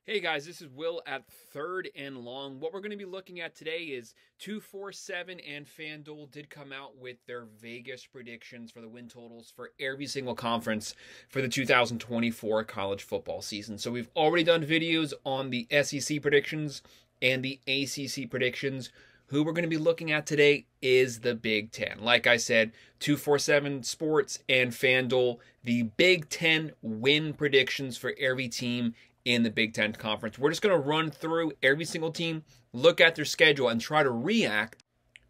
Hey guys, this is Will at Third and Long. What we're going to be looking at today is 247 and Fanduel did come out with their Vegas predictions for the win totals for every single conference for the 2024 college football season. So we've already done videos on the SEC predictions and the ACC predictions. Who we're going to be looking at today is the Big Ten. Like I said, 247 Sports and Fanduel, the Big Ten win predictions for every team in the Big Ten Conference. We're just going to run through every single team, look at their schedule, and try to react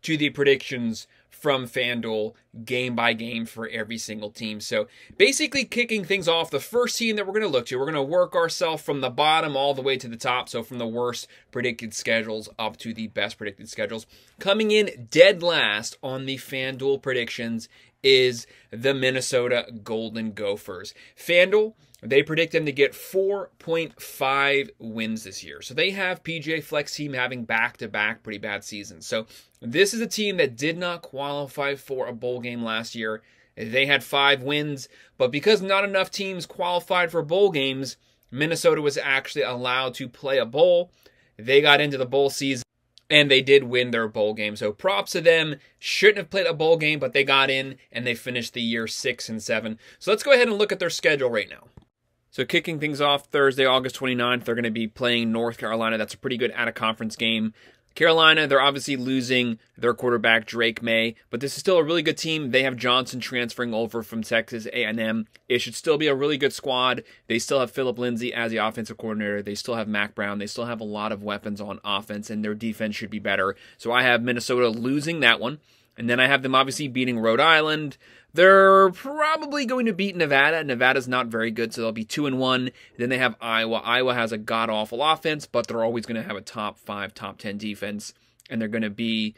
to the predictions from Fanduel game by game for every single team. So basically kicking things off, the first team that we're going to look to, we're going to work ourselves from the bottom all the way to the top. So from the worst predicted schedules up to the best predicted schedules. Coming in dead last on the Fanduel predictions is the Minnesota Golden Gophers. Fanduel, they predict them to get 4.5 wins this year. So they have PJ Fleck's team having back-to-back pretty bad seasons. So this is a team that did not qualify for a bowl game last year. They had 5 wins, but because not enough teams qualified for bowl games, Minnesota was actually allowed to play a bowl. They got into the bowl season, and they did win their bowl game. So props to them. Shouldn't have played a bowl game, but they got in, and they finished the year 6-7. So let's go ahead and look at their schedule right now. So kicking things off Thursday, August 29th, they're going to be playing North Carolina. That's a pretty good out-of-conference game. Carolina, they're obviously losing their quarterback, Drake May, but this is still a really good team. They have Johnson transferring over from Texas A&M. It should still be a really good squad. They still have Phillip Lindsay as the offensive coordinator. They still have Mac Brown. They still have a lot of weapons on offense, and their defense should be better. So I have Minnesota losing that one. And then I have them obviously beating Rhode Island. They're probably going to beat Nevada. Nevada's not very good, so they'll be 2-1. Then they have Iowa. Iowa has a god-awful offense, but they're always going to have a top 5, top 10 defense. And they're going to be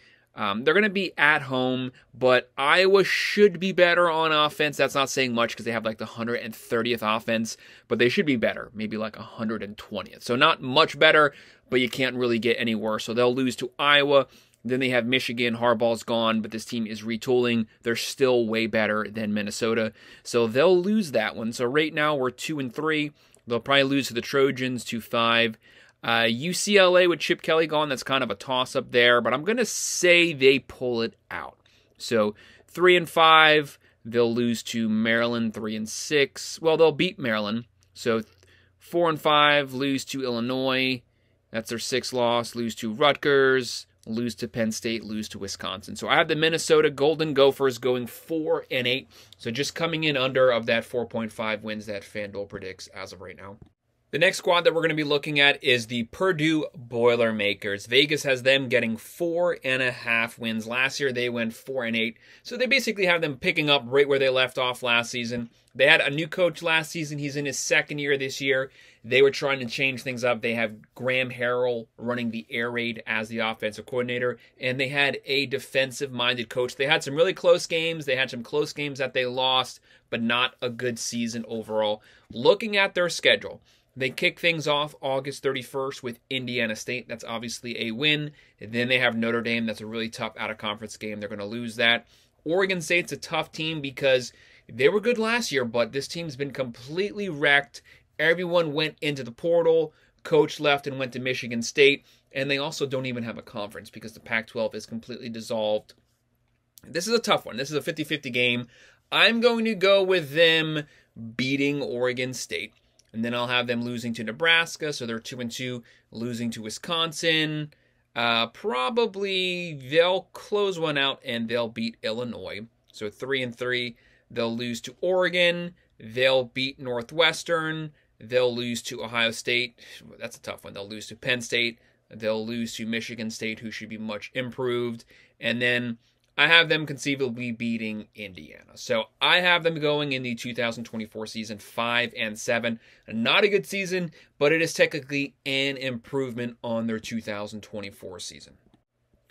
at home, but Iowa should be better on offense. That's not saying much because they have like the 130th offense, but they should be better, maybe like 120th. So not much better, but you can't really get any worse. So they'll lose to Iowa. Then they have Michigan. Harbaugh's gone, but this team is retooling. They're still way better than Minnesota. So they'll lose that one. So right now we're 2-3. They'll probably lose to the Trojans 2-5. UCLA with Chip Kelly gone, that's kind of a toss-up there, but I'm going to say they pull it out. So 3-5. They'll lose to Maryland 3-6. Well, they'll beat Maryland. So 4-5, lose to Illinois. That's their 6th loss. Lose to Rutgers. Lose to Penn State, lose to Wisconsin. So I have the Minnesota Golden Gophers going 4-8. So just coming in under of that 4.5 wins that Fanduel predicts as of right now. The next squad that we're going to be looking at is the Purdue Boilermakers. Vegas has them getting 4.5 wins. Last year they went 4-8. So they basically have them picking up right where they left off last season. They had a new coach last season. He's in his 2nd year this year. They were trying to change things up. They have Graham Harrell running the air raid as the offensive coordinator, and they had a defensive-minded coach. They had some really close games. They had some close games that they lost, but not a good season overall. Looking at their schedule, they kick things off August 31st with Indiana State. That's obviously a win. And then they have Notre Dame. That's a really tough out-of-conference game. They're going to lose that. Oregon State's a tough team because they were good last year, but this team's been completely wrecked. Everyone went into the portal. Coach left and went to Michigan State. And they also don't even have a conference because the Pac-12 is completely dissolved. This is a tough one. This is a 50-50 game. I'm going to go with them beating Oregon State. And then I'll have them losing to Nebraska. So they're 2-2, losing to Wisconsin. Probably they'll close one out and they'll beat Illinois. So 3-3. They'll lose to Oregon. They'll beat Northwestern. They'll lose to Ohio State. That's a tough one. They'll lose to Penn State. They'll lose to Michigan State, who should be much improved. And then I have them conceivably beating Indiana. So I have them going in the 2024 season 5-7. Not a good season, but it is technically an improvement on their 2024 season.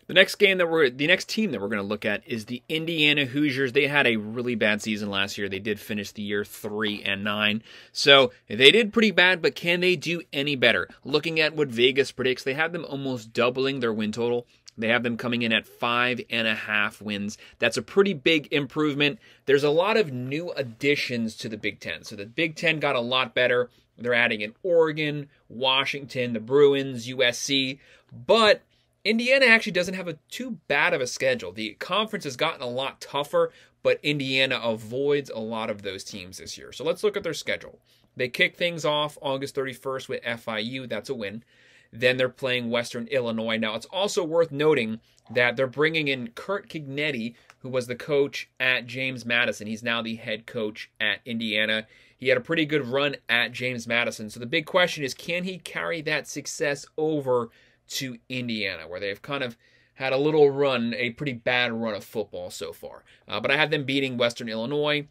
The next team that we're going to look at is the Indiana Hoosiers. They had a really bad season last year. They did finish the year 3-9. So they did pretty bad, but can they do any better? Looking at what Vegas predicts, they have them almost doubling their win total. They have them coming in at 5.5 wins. That's a pretty big improvement. There's a lot of new additions to the Big Ten. So the Big Ten got a lot better. They're adding in Oregon, Washington, the Bruins, USC, but Indiana actually doesn't have too bad of a schedule. The conference has gotten a lot tougher, but Indiana avoids a lot of those teams this year. So let's look at their schedule. They kick things off August 31st with FIU. That's a win. Then they're playing Western Illinois. Now, it's also worth noting that they're bringing in Kurt Cignetti, who was the coach at James Madison. He's now the head coach at Indiana. He had a pretty good run at James Madison. So the big question is, can he carry that success over to Indiana, where they've kind of had a little run, a pretty bad run of football so far. But I have them beating Western Illinois.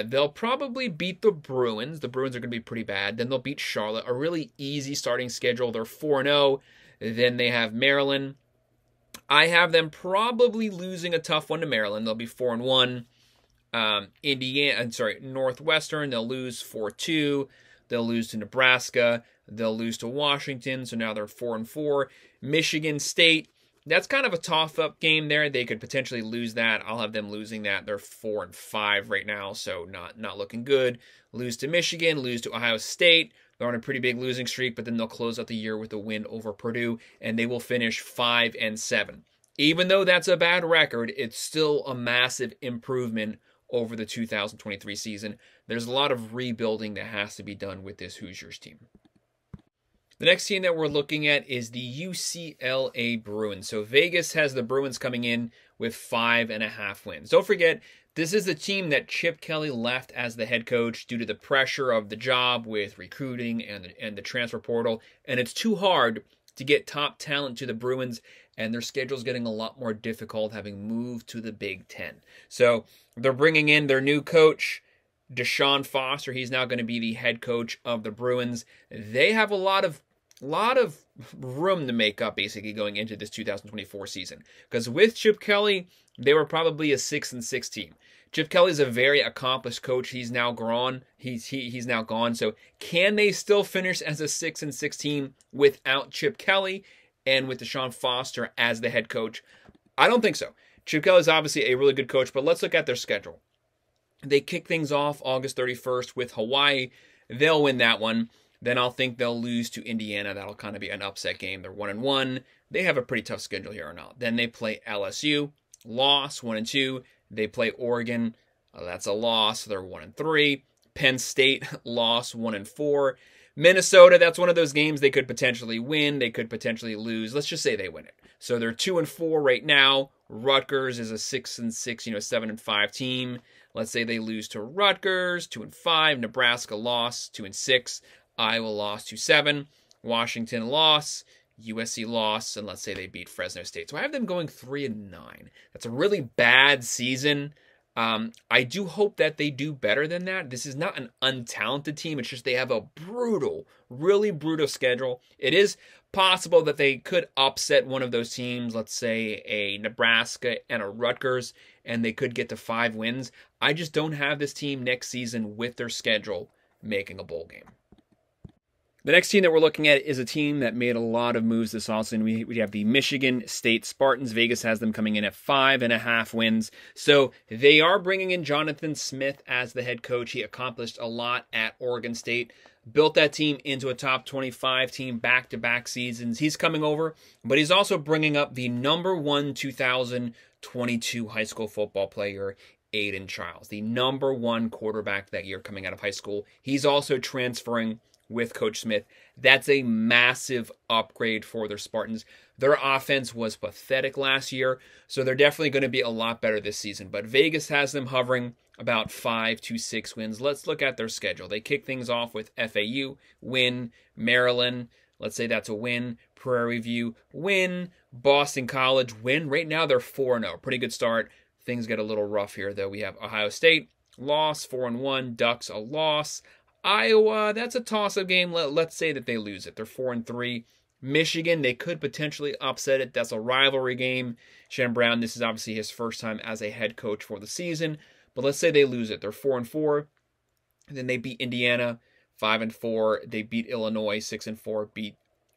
They'll probably beat the Bruins. The Bruins are going to be pretty bad. Then they'll beat Charlotte. A really easy starting schedule. They're 4-0. Then they have Maryland. I have them probably losing a tough one to Maryland. They'll be 4-1. Northwestern, they'll lose 4-2. They'll lose to Nebraska. They'll lose to Washington, so now they're 4-4. Michigan State, that's kind of a tough-up game there. They could potentially lose that. I'll have them losing that. They're 4-5 right now, so not looking good. Lose to Michigan, lose to Ohio State. They're on a pretty big losing streak, but then they'll close out the year with a win over Purdue, and they will finish 5-7. Even though that's a bad record, it's still a massive improvement over the 2023 season. There's a lot of rebuilding that has to be done with this Hoosiers team. The next team that we're looking at is the UCLA Bruins. So Vegas has the Bruins coming in with 5.5 wins. Don't forget, this is the team that Chip Kelly left as the head coach due to the pressure of the job with recruiting and the transfer portal. And it's too hard to get top talent to the Bruins, and their schedule's getting a lot more difficult having moved to the Big Ten. So they're bringing in their new coach, Deshaun Foster. He's now going to be the head coach of the Bruins. They have a lot of room to make up basically going into this 2024 season, because with Chip Kelly, they were probably a 6-6 team. Chip Kelly's a very accomplished coach. He's now gone. He's now gone. So can they still finish as a 6-6 team without Chip Kelly and with Deshaun Foster as the head coach? I don't think so. Chip Kelly's obviously a really good coach, but let's look at their schedule. They kick things off August 31st with Hawaii. They'll win that one. Then I'll think they'll lose to Indiana. That'll kind of be an upset game. They're 1-1. They have a pretty tough schedule here or not. Then they play LSU. Loss, 1-2. They play Oregon. That's a loss. They're 1-3. Penn State, loss, 1-4. Minnesota, that's one of those games they could potentially win. They could potentially lose. Let's just say they win it. So they're 2-4 right now. Rutgers is a 6-6, 7-5 team. Let's say they lose to Rutgers, 2-5. Nebraska loss, 2-6. Iowa loss, 2-7. Washington loss. USC loss, and let's say they beat Fresno State. So I have them going 3-9. That's a really bad season. I do hope that they do better than that. This is not an untalented team. It's just they have a brutal, really brutal schedule. It is possible that they could upset one of those teams, let's say a Nebraska and a Rutgers, and they could get to 5 wins. I just don't have this team next season with their schedule making a bowl game. The next team that we're looking at is a team that made a lot of moves this offseason. We have the Michigan State Spartans. Vegas has them coming in at 5.5 wins. So they are bringing in Jonathan Smith as the head coach. He accomplished a lot at Oregon State. Built that team into a top 25 team back-to-back seasons. He's coming over, but he's also bringing up the #1 2022 high school football player, Aiden Childs, the #1 quarterback that year coming out of high school. He's also transferring with Coach Smith. That's a massive upgrade for their Spartans. Their offense was pathetic last year, so they're definitely going to be a lot better this season. But Vegas has them hovering about 5 to 6 wins. Let's look at their schedule. They kick things off with FAU, win. Maryland, let's say that's a win. Prairie View, win. Boston College, win. Right now they're 4-0. Pretty good start. Things get a little rough here, though. We have Ohio State, loss, 4-1. Ducks, a loss. Iowa, that's a toss-up game. Let's say that they lose it. They're 4-3. Michigan, they could potentially upset it. That's a rivalry game. Shannon Brown, this is obviously his first time as a head coach for the season. But let's say they lose it. They're 4-4. Then they beat Indiana, 5-4. They beat Illinois, 6-4. Beat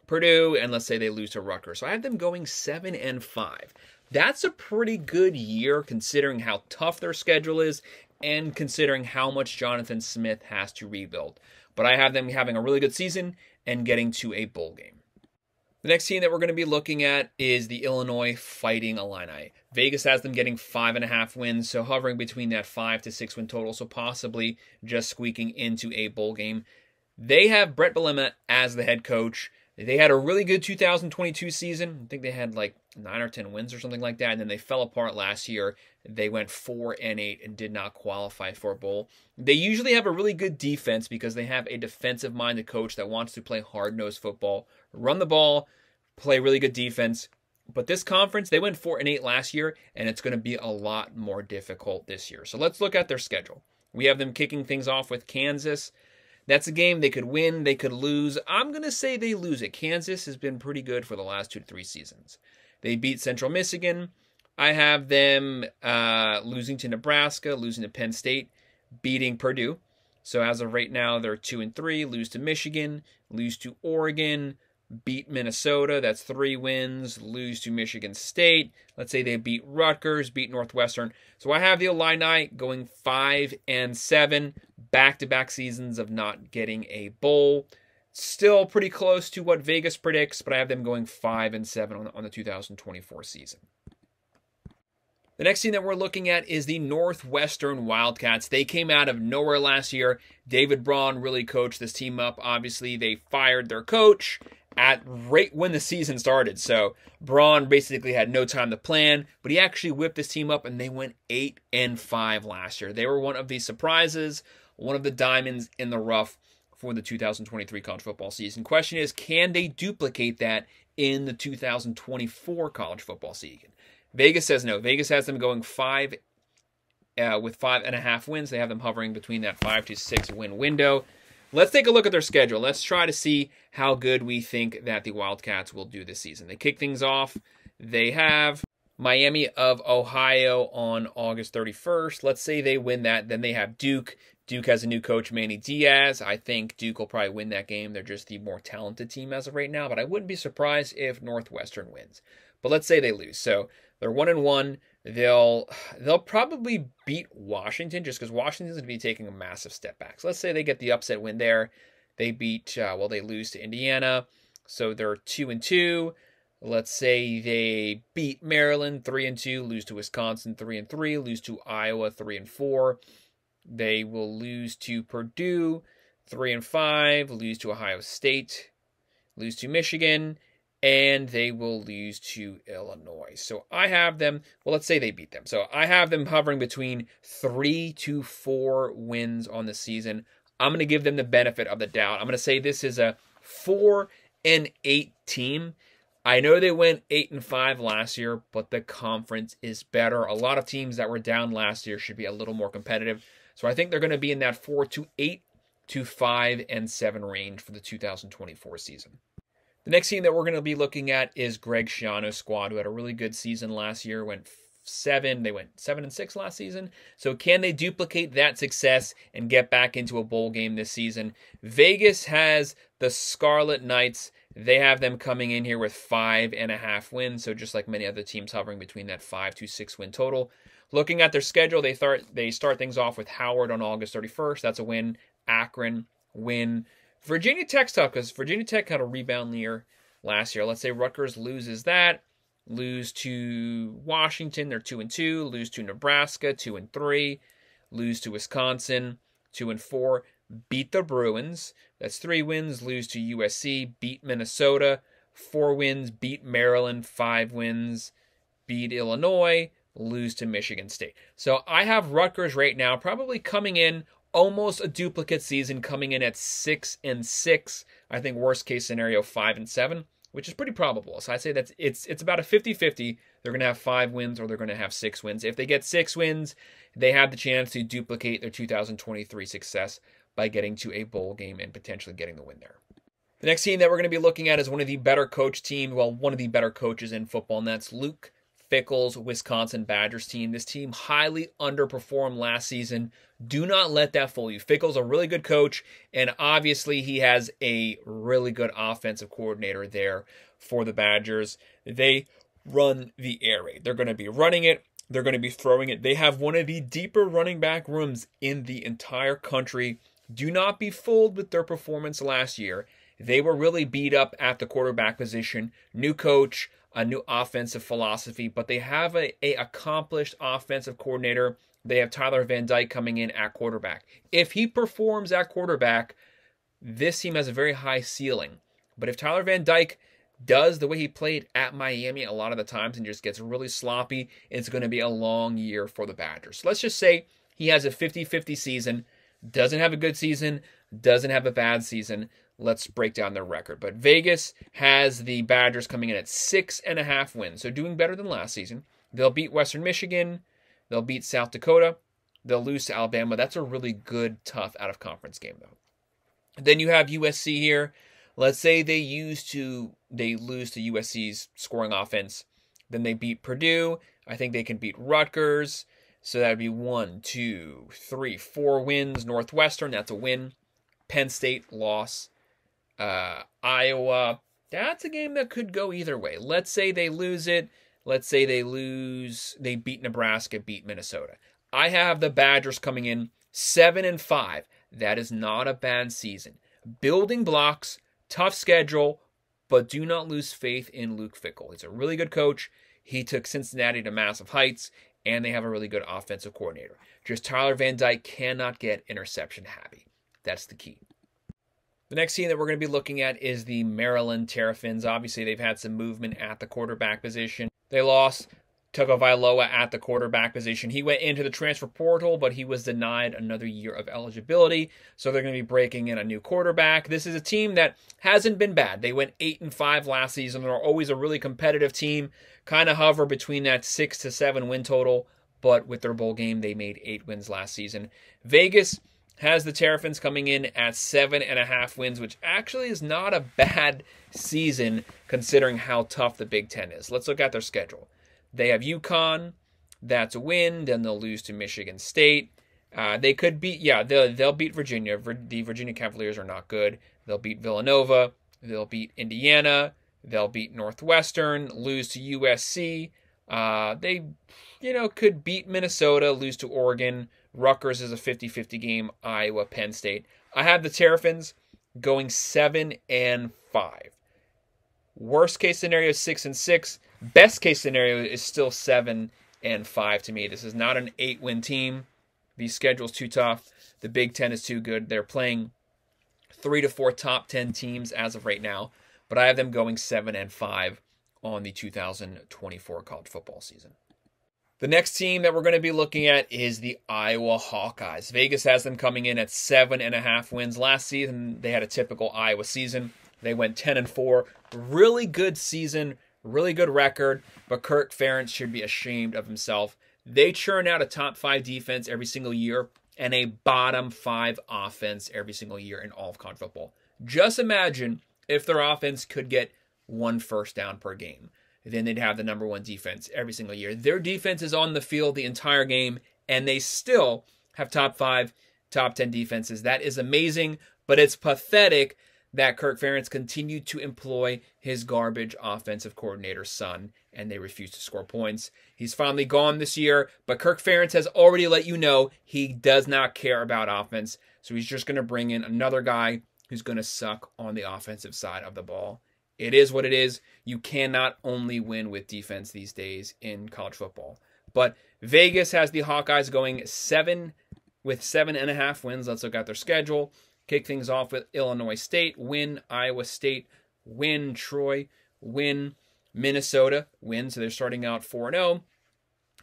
Purdue, and let's say they lose to Rutgers. So I have them going 7-5. That's a pretty good year considering how tough their schedule is and considering how much Jonathan Smith has to rebuild. but I have them having a really good season and getting to a bowl game. The next team that we're going to be looking at is the Illinois Fighting Illini. Vegas has them getting 5.5 wins, so hovering between that 5 to 6 win total, so possibly just squeaking into a bowl game. They have Brett Bielema as the head coach. They had a really good 2022 season. I think they had like 9 or 10 wins or something like that, and then they fell apart last year. They went 4-8 and did not qualify for a bowl. They usually have a really good defense because they have a defensive-minded coach that wants to play hard-nosed football, run the ball, play really good defense. But this conference, they went 4-8 last year, and it's going to be a lot more difficult this year. So let's look at their schedule. We have them kicking things off with Kansas. That's a game they could win, they could lose. I'm going to say they lose it. Kansas has been pretty good for the last 2 to 3 seasons. They beat Central Michigan. I have them losing to Nebraska, losing to Penn State, beating Purdue. So as of right now, they're 2-3, lose to Michigan, lose to Oregon, beat Minnesota, that's 3 wins, lose to Michigan State. Let's say they beat Rutgers, beat Northwestern. So I have the Illini going 5-7, back-to-back seasons of not getting a bowl. Still pretty close to what Vegas predicts, but I have them going 5-7 on the 2024 season. The next team that we're looking at is the Northwestern Wildcats. They came out of nowhere last year. David Braun really coached this team up. Obviously, they fired their coach at right when the season started. So Braun basically had no time to plan, but he actually whipped this team up, and they went 8-5 last year. They were one of the surprises, one of the diamonds in the rough for the 2023 college football season. Question is, can they duplicate that in the 2024 college football season? Vegas says no. Vegas has them going 5 with 5.5 wins. They have them hovering between that 5 to 6 win window. Let's take a look at their schedule. Let's try to see how good we think that the Wildcats will do this season. They kick things off. They have Miami of Ohio on August 31st. Let's say they win that. Then they have Duke. Duke has a new coach, Manny Diaz. I think Duke will probably win that game. They're just the more talented team as of right now, but I wouldn't be surprised if Northwestern wins. But let's say they lose. So they're 1-1. They'll probably beat Washington just because Washington's going to be taking a massive step back. So let's say they get the upset win there. They beat, they lose to Indiana. So they're 2-2. Let's say they beat Maryland 3-2, lose to Wisconsin 3-3, lose to Iowa 3-4. They will lose to Purdue 3-5, lose to Ohio State, lose to Michigan, and they will lose to Illinois. So I have them, well, let's say they beat them. So I have them hovering between 3 to 4 wins on the season. I'm going to give them the benefit of the doubt. I'm going to say this is a 4-8 team. I know they went 8-5 last year, but the conference is better. A lot of teams that were down last year should be a little more competitive. So I think they're going to be in that 4-8 to 5-7 range for the 2024 season. The next team that we're going to be looking at is Greg Schiano's squad, who had a really good season last year, went 7-6 last season. So can they duplicate that success and get back into a bowl game this season? Vegas has the Scarlet Knights. They have them coming in here with 5.5 wins. So just like many other teams hovering between that 5 to 6 win total. Looking at their schedule, they start things off with Howard on August 31st. That's a win. Akron, win. Virginia Tech's tough because Virginia Tech had a rebound year last year. Let's say Rutgers loses that. Lose to Washington, they're 2-2. Lose to Nebraska, 2-3. Lose to Wisconsin, 2-4. Beat the Bruins, that's 3 wins. Lose to USC, beat Minnesota, 4 wins. Beat Maryland, 5 wins. Beat Illinois, lose to Michigan State. So I have Rutgers right now probably coming in almost a duplicate season, coming in at 6-6. I think worst case scenario 5-7. Which is pretty probable. So I'd say that it's about a 50-50. They're going to have 5 wins or they're going to have 6 wins. If they get 6 wins, they have the chance to duplicate their 2023 success by getting to a bowl game and potentially getting the win there. The next team that we're going to be looking at is one of the better coach teams, one of the better coaches in football, and that's Luke Fickell's Wisconsin Badgers team. This team highly underperformed last season. Do not let that fool you. Fickell's a really good coach, and obviously he has a really good offensive coordinator there for the Badgers. They run the air raid. They're going to be running it. They're going to be throwing it. They have one of the deeper running back rooms in the entire country. Do not be fooled with their performance last year. They were really beat up at the quarterback position. New coach, a new offensive philosophy, but they have a accomplished offensive coordinator. They have Tyler Van Dyke coming in at quarterback. If he performs at quarterback, this team has a very high ceiling. But if Tyler Van Dyke does the way he played at Miami a lot of the times and just gets really sloppy, it's going to be a long year for the Badgers. So let's just say he has a 50-50 season, doesn't have a good season, doesn't have a bad season. Let's break down their record. But Vegas has the Badgers coming in at 6.5 wins, so doing better than last season. They'll beat Western Michigan. They'll beat South Dakota. They'll lose to Alabama. That's a really good, tough out-of-conference game, though. Then you have USC here. Let's say they lose to USC's scoring offense. Then they beat Purdue. I think they can beat Rutgers. So that would be 1, 2, 3, 4 wins. Northwestern, that's a win. Penn State, loss. Iowa, that's a game that could go either way. Let's say they lose it. Let's say they beat Nebraska, beat Minnesota. I have the Badgers coming in 7-5. That is not a bad season. Building blocks, tough schedule, but do not lose faith in Luke Fickell. He's a really good coach. He took Cincinnati to massive heights, and they have a really good offensive coordinator. Just Tyler Van Dyke cannot get interception happy. That's the key. The next team that we're going to be looking at is the Maryland Terrapins. Obviously, they've had some movement at the quarterback position. They lost Tagovailoa at the quarterback position. He went into the transfer portal, but he was denied another year of eligibility. So they're going to be breaking in a new quarterback. This is a team that hasn't been bad. They went 8-5 last season. They're always a really competitive team. Kind of hover between that 6 to 7 win total. But with their bowl game, they made 8 wins last season. Vegas has the Terrapins coming in at 7.5 wins, which actually is not a bad season considering how tough the Big Ten is. Let's look at their schedule. They have UConn, that's a win. Then they'll lose to Michigan State. They could beat, they'll beat Virginia. The Virginia Cavaliers are not good. They'll beat Villanova. They'll beat Indiana. They'll beat Northwestern, lose to USC. They, could beat Minnesota, lose to Oregon. Rutgers is a 50-50 game. Iowa, Penn State. I have the Terrapins going 7-5. Worst case scenario is 6-6. Best case scenario is still 7-5 to me. This is not an 8-win team. The schedule's too tough. The Big Ten is too good. They're playing 3 to 4 top 10 teams as of right now. But I have them going 7-5 on the 2024 college football season. The next team that we're going to be looking at is the Iowa Hawkeyes. Vegas has them coming in at 7.5 wins. Last season, they had a typical Iowa season. They went 10-4. Really good season, really good record, but Kirk Ferentz should be ashamed of himself. They churn out a top 5 defense every single year and a bottom 5 offense every single year in all of college football. Just imagine if their offense could get 1 first down per game. Then they'd have the number 1 defense every single year. Their defense is on the field the entire game, and they still have top 5, top 10 defenses. That is amazing, but it's pathetic that Kirk Ferentz continued to employ his garbage offensive coordinator's son, and they refused to score points. He's finally gone this year, but Kirk Ferentz has already let you know he does not care about offense, so he's just going to bring in another guy who's going to suck on the offensive side of the ball. It is what it is. You cannot only win with defense these days in college football. But Vegas has the Hawkeyes going 7.5 wins. Let's look at their schedule. Kick things off with Illinois State, win. Iowa State, win. Troy, win. Minnesota, win. So they're starting out 4-0.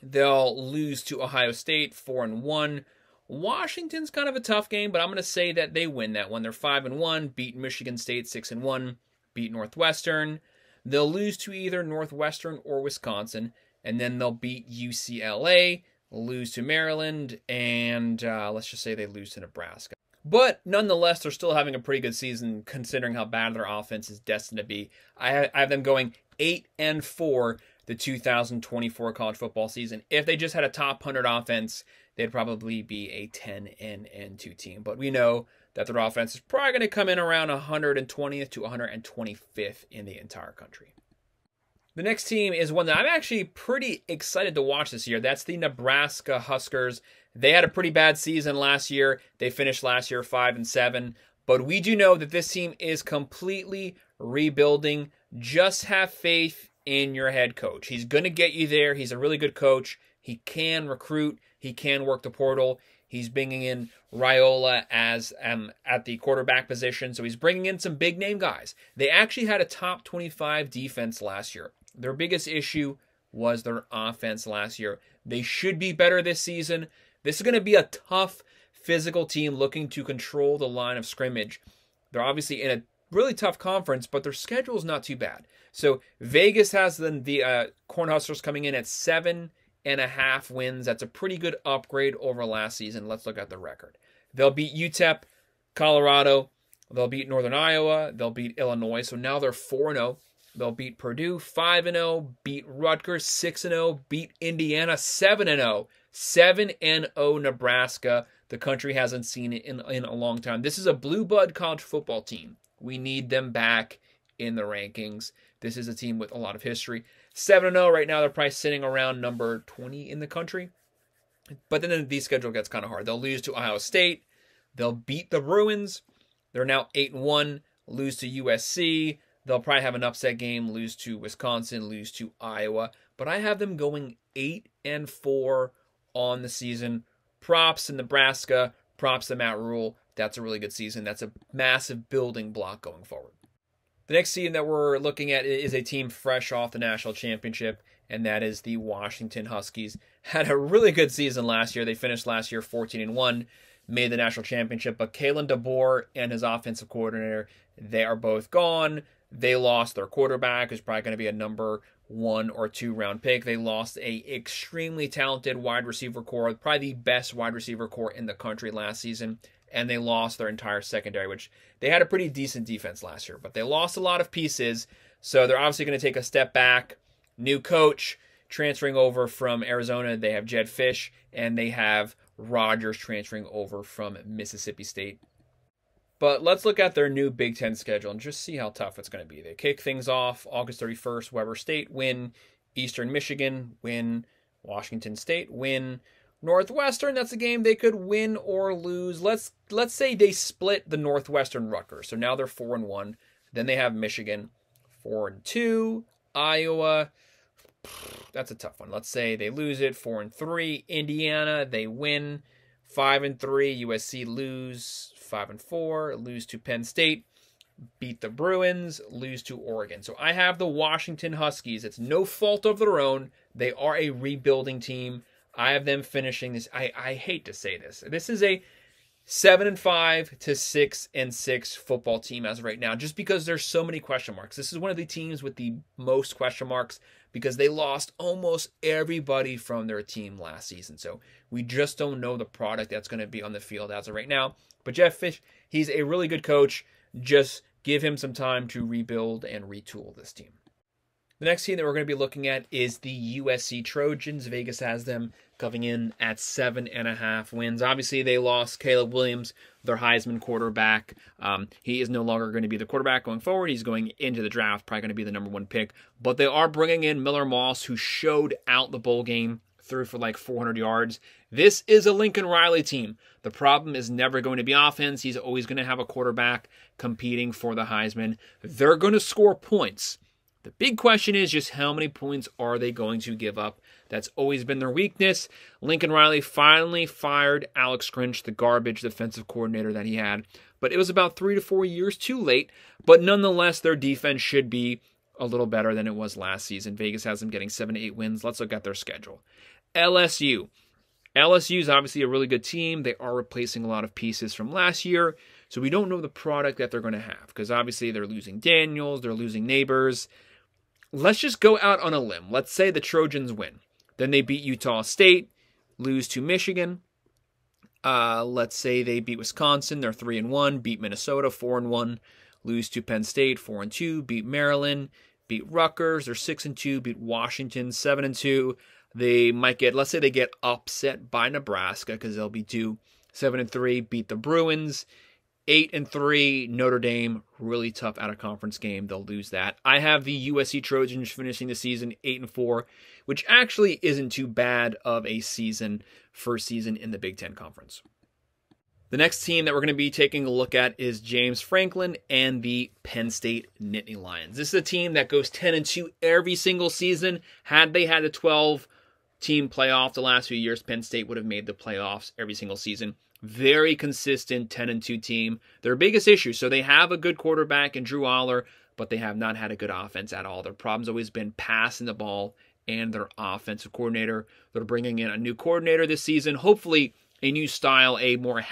They'll lose to Ohio State, 4-1. Washington's kind of a tough game, but I'm going to say that they win that one. They're 5-1, beat Michigan State 6-1. Beat Northwestern. They'll lose to either Northwestern or Wisconsin, and then they'll beat UCLA, lose to Maryland, and let's just say they lose to Nebraska. But nonetheless, they're still having a pretty good season considering how bad their offense is destined to be. I have them going 8-4 the 2024 college football season. If they just had a top 100 offense, they'd probably be a 10-2 team. But we know that their offense is probably going to come in around 120th to 125th in the entire country. The next team is one that I'm actually pretty excited to watch this year. That's the Nebraska Huskers. They had a pretty bad season last year. They finished last year 5-7. But we do know that this team is completely rebuilding. Just have faith in your head coach. He's going to get you there. He's a really good coach. He can recruit. He can work the portal. He's bringing in Raiola as at the quarterback position. So he's bringing in some big name guys. They actually had a top 25 defense last year. Their biggest issue was their offense last year. They should be better this season. This is going to be a tough physical team looking to control the line of scrimmage. They're obviously in a really tough conference, but their schedule is not too bad. So Vegas has the Cornhuskers coming in at 7.5 wins. That's a pretty good upgrade over last season. Let's look at the record. They'll beat UTEP, Colorado. They'll beat Northern Iowa. They'll beat Illinois. So now they're 4-0. They'll beat Purdue 5-0, beat Rutgers 6-0, beat Indiana 7-0, 7-0 Nebraska. The country hasn't seen it in a long time. This is a blue blood college football team. We need them back in the rankings. This is a team with a lot of history. 7-0 right now. They're probably sitting around number 20 in the country. But then the schedule gets kind of hard. They'll lose to Ohio State. They'll beat the Bruins. They're now 8-1. Lose to USC. They'll probably have an upset game. Lose to Wisconsin. Lose to Iowa. But I have them going 8-4 on the season. Props to Nebraska. Props to Matt Rule. That's a really good season. That's a massive building block going forward. The next team that we're looking at is a team fresh off the national championship, and that is the Washington Huskies. Had a really good season last year. They finished last year 14-1, made the national championship, but Kalen DeBoer and his offensive coordinator, they are both gone. They lost their quarterback, who's probably going to be a number 1 or 2 round pick. They lost a extremely talented wide receiver core, probably the best wide receiver core in the country last season. And they lost their entire secondary, which they had a pretty decent defense last year. But they lost a lot of pieces, so they're obviously going to take a step back. New coach transferring over from Arizona. They have Jed Fish, and they have Rogers transferring over from Mississippi State. But let's look at their new Big Ten schedule and just see how tough it's going to be. They kick things off August 31st, Weber State, win. Eastern Michigan, win. Washington State, win. Northwestern, that's a game they could win or lose. Let's say they split the Northwestern Rutgers. So now they're 4-1. Then they have Michigan 4-2. Iowa, that's a tough one. Let's say they lose it 4-3. Indiana, they win 5-3. USC lose 5-4. Lose to Penn State. Beat the Bruins. Lose to Oregon. So I have the Washington Huskies. It's no fault of their own. They are a rebuilding team. I have them finishing this. I hate to say this. This is a 7-5 to 6-6 football team as of right now, just because there's so many question marks. This is one of the teams with the most question marks because they lost almost everybody from their team last season. So we just don't know the product that's going to be on the field as of right now. But Jeff Fish, he's a really good coach. Just give him some time to rebuild and retool this team. The next team that we're going to be looking at is the USC Trojans. Vegas has them coming in at 7.5 wins. Obviously, they lost Caleb Williams, their Heisman quarterback. He is no longer going to be the quarterback going forward. He's going into the draft, probably going to be the number 1 pick. But they are bringing in Miller Moss, who showed out the bowl game, threw for like 400 yards. This is a Lincoln Riley team. The problem is never going to be offense. He's always going to have a quarterback competing for the Heisman. They're going to score points. The big question is just how many points are they going to give up? That's always been their weakness. Lincoln Riley finally fired Alex Grinch, the garbage defensive coordinator that he had. But it was about 3 to 4 years too late. But nonetheless, their defense should be a little better than it was last season. Vegas has them getting 7 to 8 wins. Let's look at their schedule. LSU. LSU is obviously a really good team. They are replacing a lot of pieces from last year. So we don't know the product that they're going to have. Because obviously they're losing Daniels. They're losing Neighbors. Let's just go out on a limb. Let's say the Trojans win. Then they beat Utah State, lose to Michigan. Let's say they beat Wisconsin. They're 3-1. Beat Minnesota 4-1. Lose to Penn State 4-2. Beat Maryland. Beat Rutgers. They're 6-2. Beat Washington 7-2. They might get, let's say they get upset by Nebraska because they'll be due 7-3. Beat the Bruins. 8-3, Notre Dame, really tough out-of-conference game. They'll lose that. I have the USC Trojans finishing the season 8-4, which actually isn't too bad of a season, first season in the Big Ten Conference. The next team that we're going to be taking a look at is James Franklin and the Penn State Nittany Lions. This is a team that goes 10-2 every single season. Had they had a 12-team playoff the last few years, Penn State would have made the playoffs every single season. Very consistent 10-2 team. Their biggest issue, so they have a good quarterback in Drew Aller, but they have not had a good offense at all. Their problem's always been passing the ball and their offensive coordinator. They're bringing in a new coordinator this season, hopefully a new style, a more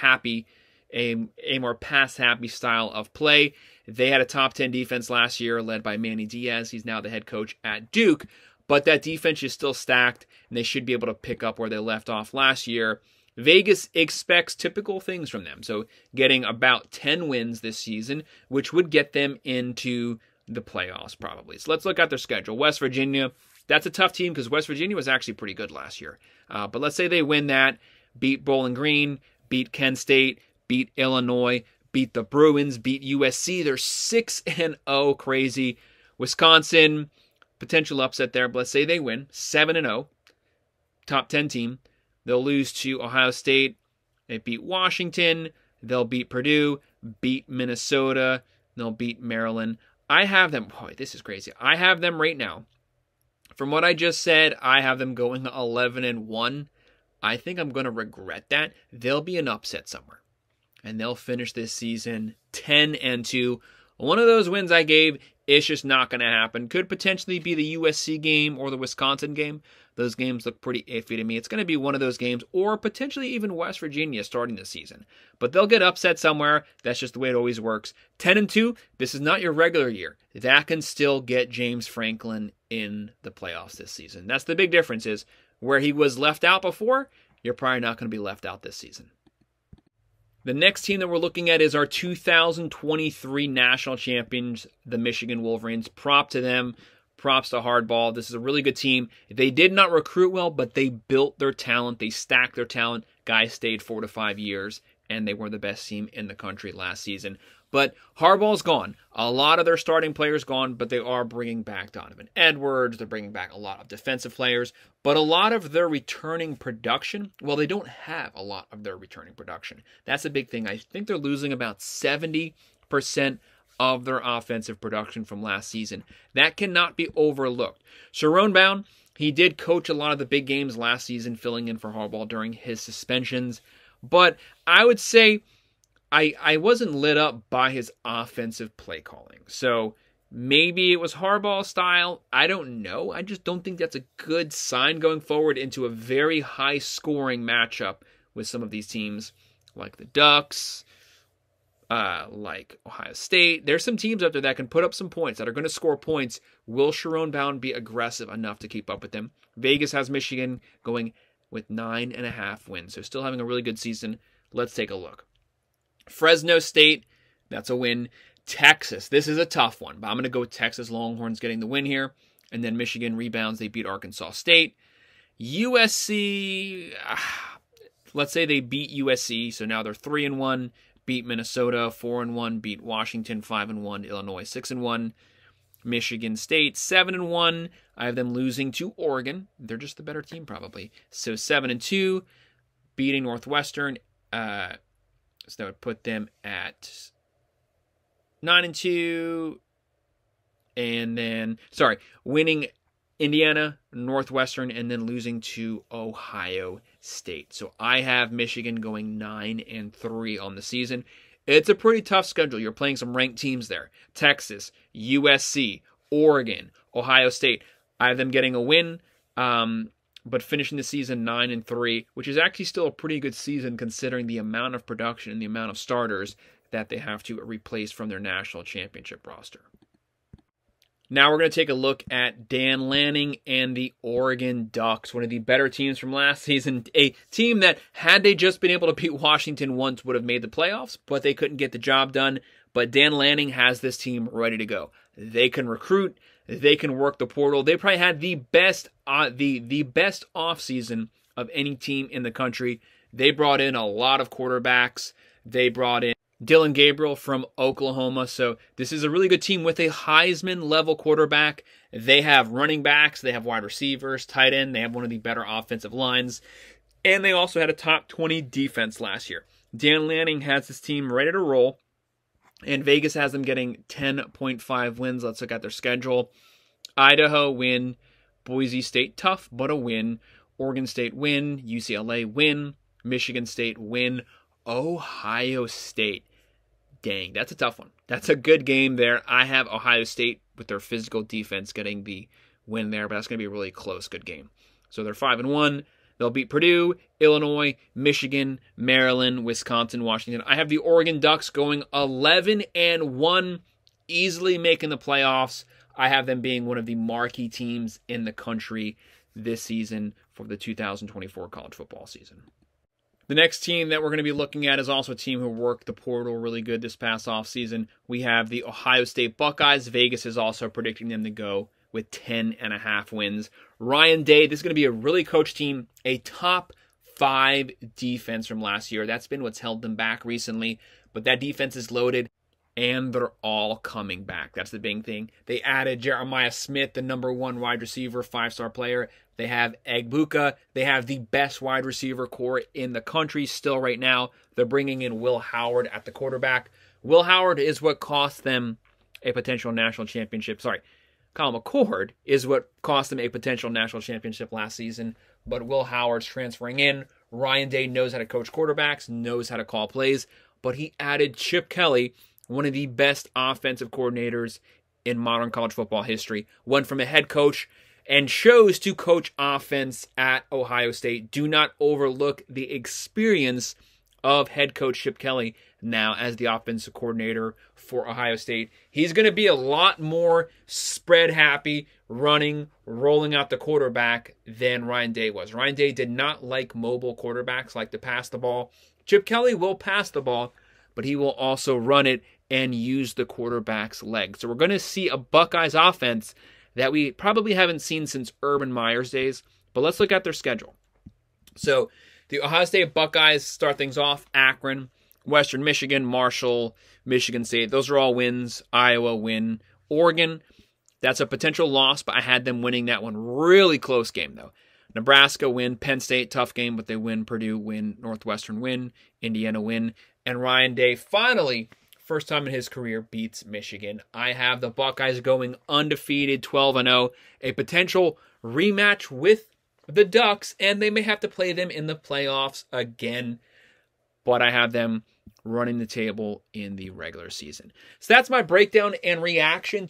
pass-happy style of play. They had a top 10 defense last year led by Manny Diaz. He's now the head coach at Duke, but that defense is still stacked, and they should be able to pick up where they left off last year. Vegas expects typical things from them, so getting about 10 wins this season, which would get them into the playoffs probably. So let's look at their schedule. West Virginia, that's a tough team because West Virginia was actually pretty good last year. But let's say they win that, beat Bowling Green, beat Kent State, beat Illinois, beat the Bruins, beat USC. They're 6-0, crazy. Wisconsin, potential upset there, but let's say they win, 7-0, top 10 team. They'll lose to Ohio State. They beat Washington. They'll beat Purdue, beat Minnesota. They'll beat Maryland. I have them, boy, this is crazy. I have them right now. From what I just said, I have them going 11-1. I think I'm going to regret that. There'll be an upset somewhere. And they'll finish this season 10-2. One of those wins I gave is just not going to happen. Could potentially be the USC game or the Wisconsin game. Those games look pretty iffy to me. It's going to be one of those games, or potentially even West Virginia starting the season. But they'll get upset somewhere. That's just the way it always works. 10-2, this is not your regular year. That can still get James Franklin in the playoffs this season. That's the big difference, is where he was left out before, you're probably not going to be left out this season. The next team that we're looking at is our 2023 national champions, the Michigan Wolverines. Props to them. Props to Hardball. This is a really good team. They did not recruit well, but they built their talent. They stacked their talent. Guys stayed 4 to 5 years, and they were the best team in the country last season. But Hardball's gone. A lot of their starting players gone, but they are bringing back Donovan Edwards. They're bringing back a lot of defensive players. But a lot of their returning production, well, they don't have a lot of their returning production. That's a big thing. I think they're losing about 70% of their offensive production from last season. That cannot be overlooked. Sharon Bound, he did coach a lot of the big games last season, filling in for Harbaugh during his suspensions. But I would say I wasn't lit up by his offensive play calling. So maybe it was Harbaugh style. I don't know. I just don't think that's a good sign going forward into a very high-scoring matchup with some of these teams like the Ducks, like Ohio State. There's some teams out there that can put up some points, that are going to score points. Will Sharon Bound be aggressive enough to keep up with them? Vegas has Michigan going with 9.5 wins, so still having a really good season. Let's take a look. Fresno State, that's a win. Texas, this is a tough one, but I'm going to go with Texas Longhorns getting the win here. And then Michigan rebounds. They beat Arkansas State. USC, let's say they beat USC, so now they're 3-1. Beat Minnesota 4-1. Beat Washington 5-1. Illinois 6-1. Michigan State 7-1. I have them losing to Oregon. They're just the better team probably. So 7-2. Beating Northwestern. So that would put them at 9-2. And then, winning Indiana, Northwestern, and then losing to Ohio State. So I have Michigan going 9-3 on the season. It's a pretty tough schedule. You're playing some ranked teams there. Texas, USC, Oregon, Ohio State. I have them getting a win, but finishing the season 9-3, which is actually still a pretty good season considering the amount of production and the amount of starters that they have to replace from their national championship roster. Now we're going to take a look at Dan Lanning and the Oregon Ducks, one of the better teams from last season. A team that, had they just been able to beat Washington once, would have made the playoffs, but they couldn't get the job done. But Dan Lanning has this team ready to go. They can recruit. They can work the portal. They probably had the best offseason of any team in the country. They brought in a lot of quarterbacks. They brought in Dylan Gabriel from Oklahoma. So this is a really good team with a Heisman-level quarterback. They have running backs, they have wide receivers, tight end, they have one of the better offensive lines, and they also had a top 20 defense last year. Dan Lanning has his team ready to roll, and Vegas has them getting 10.5 wins. Let's look at their schedule. Idaho win, Boise State tough, but a win. Oregon State win, UCLA win, Michigan State win, Ohio State. Dang, that's a tough one. That's a good game there. I have Ohio State with their physical defense getting the win there, but that's going to be a really close, good game. So they're 5-1. They'll beat Purdue, Illinois, Michigan, Maryland, Wisconsin, Washington. I have the Oregon Ducks going 11-1, easily making the playoffs. I have them being one of the marquee teams in the country this season for the 2024 college football season. The next team that we're going to be looking at is also a team who worked the portal really good this past offseason. We have the Ohio State Buckeyes. Vegas is also predicting them to go with 10.5 wins. Ryan Day, this is going to be a really coached team, a top 5 defense from last year. That's been what's held them back recently, but that defense is loaded, and they're all coming back. That's the big thing. They added Jeremiah Smith, the #1 wide receiver, 5-star player. They have Egbuka. They have the best wide receiver core in the country still right now. They're bringing in Will Howard at the quarterback. Will Howard is what cost them a potential national championship. Sorry, Kyle McCord is what cost them a potential national championship last season. But Will Howard's transferring in. Ryan Day knows how to coach quarterbacks, knows how to call plays. But he added Chip Kelly, one of the best offensive coordinators in modern college football history. Went from a head coach and chose to coach offense at Ohio State. Do not overlook the experience of head coach Chip Kelly now as the offensive coordinator for Ohio State. He's going to be a lot more spread happy, running, rolling out the quarterback than Ryan Day was. Ryan Day did not like mobile quarterbacks, like to pass the ball. Chip Kelly will pass the ball, but he will also run it and use the quarterback's legs. So we're going to see a Buckeyes offense that we probably haven't seen since Urban Meyer's days. But let's look at their schedule. So the Ohio State Buckeyes start things off. Akron, Western Michigan, Marshall, Michigan State. Those are all wins. Iowa win. Oregon, that's a potential loss, but I had them winning that one. Really close game, though. Nebraska win. Penn State, tough game, but they win. Purdue win. Northwestern win. Indiana win. And Ryan Day finally, first time in his career, beats Michigan. I have the Buckeyes going undefeated, 12-0. A potential rematch with the Ducks, and they may have to play them in the playoffs again. But I have them running the table in the regular season. So that's my breakdown and reaction